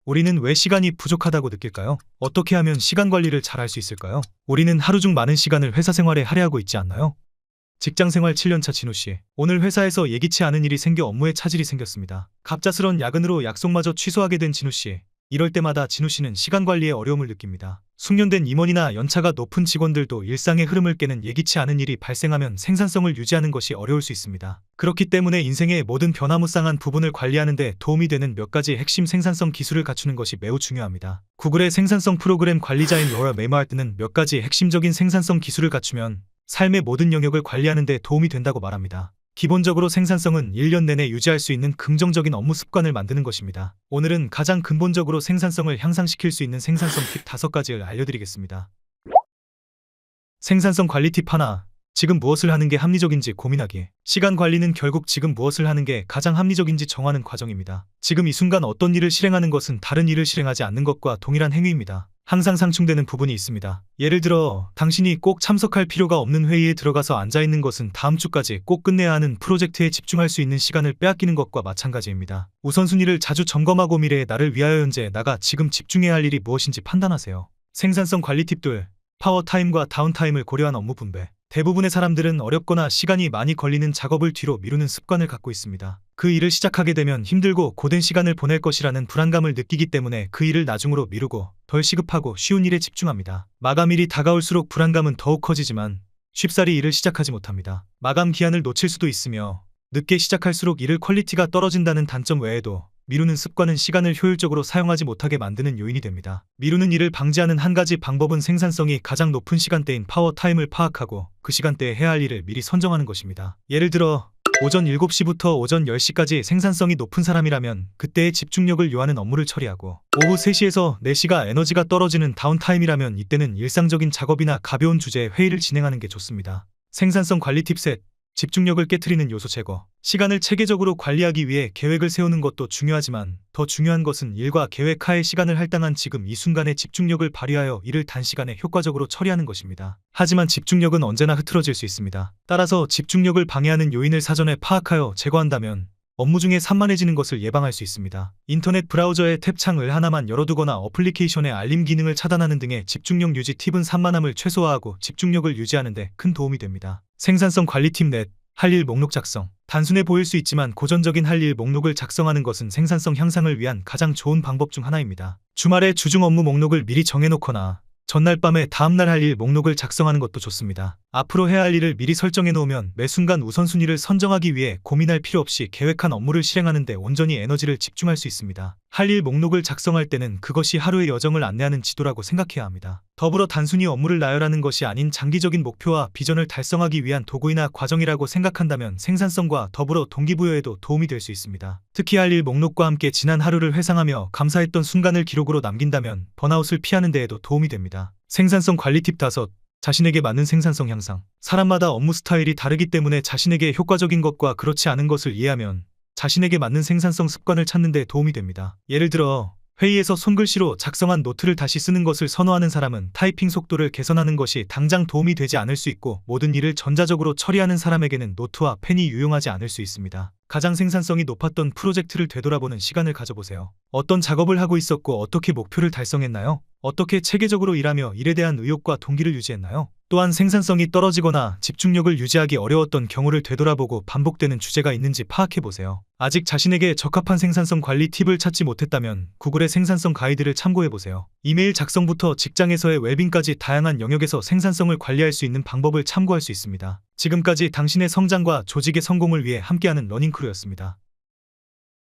우리는 왜 시간이 부족하다고 느낄까요? 어떻게 하면 시간 관리를 잘 할 수 있을까요? 우리는 하루 중 많은 시간을 회사 생활에 할애하고 있지 않나요? 직장 생활 7년차 진우 씨. 오늘 회사에서 예기치 않은 일이 생겨 업무에 차질이 생겼습니다. 갑작스런 야근으로 약속마저 취소하게 된 진우 씨. 이럴 때마다 진우 씨는 시간 관리에 어려움을 느낍니다. 숙련된 임원이나 연차가 높은 직원들도 일상의 흐름을 깨는 예기치 않은 일이 발생하면 생산성을 유지하는 것이 어려울 수 있습니다. 그렇기 때문에 인생의 모든 변화무쌍한 부분을 관리하는 데 도움이 되는 몇 가지 핵심 생산성 기술을 갖추는 것이 매우 중요합니다. 구글의 생산성 프로그램 관리자인 로라 메이마르트는 몇 가지 핵심적인 생산성 기술을 갖추면 삶의 모든 영역을 관리하는 데 도움이 된다고 말합니다. 기본적으로 생산성은 1년 내내 유지할 수 있는 긍정적인 업무 습관을 만드는 것입니다. 오늘은 가장 근본적으로 생산성을 향상시킬 수 있는 생산성 팁 5가지를 알려드리겠습니다. 생산성 관리 팁 하나. 지금 무엇을 하는 게 합리적인지 고민하기. 시간 관리는 결국 지금 무엇을 하는 게 가장 합리적인지 정하는 과정입니다. 지금 이 순간 어떤 일을 실행하는 것은 다른 일을 실행하지 않는 것과 동일한 행위입니다. 항상 상충되는 부분이 있습니다. 예를 들어 당신이 꼭 참석할 필요가 없는 회의에 들어가서 앉아있는 것은 다음 주까지 꼭 끝내야 하는 프로젝트에 집중할 수 있는 시간을 빼앗기는 것과 마찬가지입니다. 우선순위를 자주 점검하고 미래의 나를 위하여 현재 나가 지금 집중해야 할 일이 무엇인지 판단하세요. 생산성 관리 팁들. 파워타임과 다운타임을 고려한 업무 분배. 대부분의 사람들은 어렵거나 시간이 많이 걸리는 작업을 뒤로 미루는 습관을 갖고 있습니다. 그 일을 시작하게 되면 힘들고 고된 시간을 보낼 것이라는 불안감을 느끼기 때문에 그 일을 나중으로 미루고 덜 시급하고 쉬운 일에 집중합니다. 마감일이 다가올수록 불안감은 더욱 커지지만 쉽사리 일을 시작하지 못합니다. 마감 기한을 놓칠 수도 있으며 늦게 시작할수록 일을 퀄리티가 떨어진다는 단점 외에도 미루는 습관은 시간을 효율적으로 사용하지 못하게 만드는 요인이 됩니다. 미루는 일을 방지하는 한 가지 방법은 생산성이 가장 높은 시간대인 파워타임을 파악하고 그 시간대에 해야 할 일을 미리 선정하는 것입니다. 예를 들어 오전 7시부터 오전 10시까지 생산성이 높은 사람이라면 그때의 집중력을 요하는 업무를 처리하고 오후 3시에서 4시가 에너지가 떨어지는 다운타임이라면 이때는 일상적인 작업이나 가벼운 주제의 회의를 진행하는 게 좋습니다. 생산성 관리 팁 셋. 집중력을 깨트리는 요소 제거. 시간을 체계적으로 관리하기 위해 계획을 세우는 것도 중요하지만 더 중요한 것은 일과 계획하에 시간을 할당한 지금 이 순간에 집중력을 발휘하여 일을 단시간에 효과적으로 처리하는 것입니다. 하지만 집중력은 언제나 흐트러질 수 있습니다. 따라서 집중력을 방해하는 요인을 사전에 파악하여 제거한다면 업무 중에 산만해지는 것을 예방할 수 있습니다. 인터넷 브라우저의 탭창을 하나만 열어두거나 어플리케이션의 알림 기능을 차단하는 등의 집중력 유지 팁은 산만함을 최소화하고 집중력을 유지하는 데 큰 도움이 됩니다. 생산성 관리 팁 넷. 할 일 목록 작성. 단순해 보일 수 있지만 고전적인 할 일 목록을 작성하는 것은 생산성 향상을 위한 가장 좋은 방법 중 하나입니다. 주말에 주중 업무 목록을 미리 정해놓거나 전날 밤에 다음날 할 일 목록을 작성하는 것도 좋습니다. 앞으로 해야 할 일을 미리 설정해 놓으면 매 순간 우선순위를 선정하기 위해 고민할 필요 없이 계획한 업무를 실행하는 데 온전히 에너지를 집중할 수 있습니다. 할 일 목록을 작성할 때는 그것이 하루의 여정을 안내하는 지도라고 생각해야 합니다. 더불어 단순히 업무를 나열하는 것이 아닌 장기적인 목표와 비전을 달성하기 위한 도구이나 과정이라고 생각한다면 생산성과 더불어 동기부여에도 도움이 될 수 있습니다. 특히 할 일 목록과 함께 지난 하루를 회상하며 감사했던 순간을 기록으로 남긴다면 번아웃을 피하는 데에도 도움이 됩니다. 생산성 관리 팁 5. 자신에게 맞는 생산성 향상. 사람마다 업무 스타일이 다르기 때문에 자신에게 효과적인 것과 그렇지 않은 것을 이해하면 자신에게 맞는 생산성 습관을 찾는 데 도움이 됩니다. 예를 들어 회의에서 손글씨로 작성한 노트를 다시 쓰는 것을 선호하는 사람은 타이핑 속도를 개선하는 것이 당장 도움이 되지 않을 수 있고 모든 일을 전자적으로 처리하는 사람에게는 노트와 펜이 유용하지 않을 수 있습니다. 가장 생산성이 높았던 프로젝트를 되돌아보는 시간을 가져보세요. 어떤 작업을 하고 있었고 어떻게 목표를 달성했나요? 어떻게 체계적으로 일하며 일에 대한 의욕과 동기를 유지했나요? 또한 생산성이 떨어지거나 집중력을 유지하기 어려웠던 경우를 되돌아보고 반복되는 주제가 있는지 파악해보세요. 아직 자신에게 적합한 생산성 관리 팁을 찾지 못했다면 구글의 생산성 가이드를 참고해보세요. 이메일 작성부터 직장에서의 웰빙까지 다양한 영역에서 생산성을 관리할 수 있는 방법을 참고할 수 있습니다. 지금까지 당신의 성장과 조직의 성공을 위해 함께하는 러닝크루였습니다.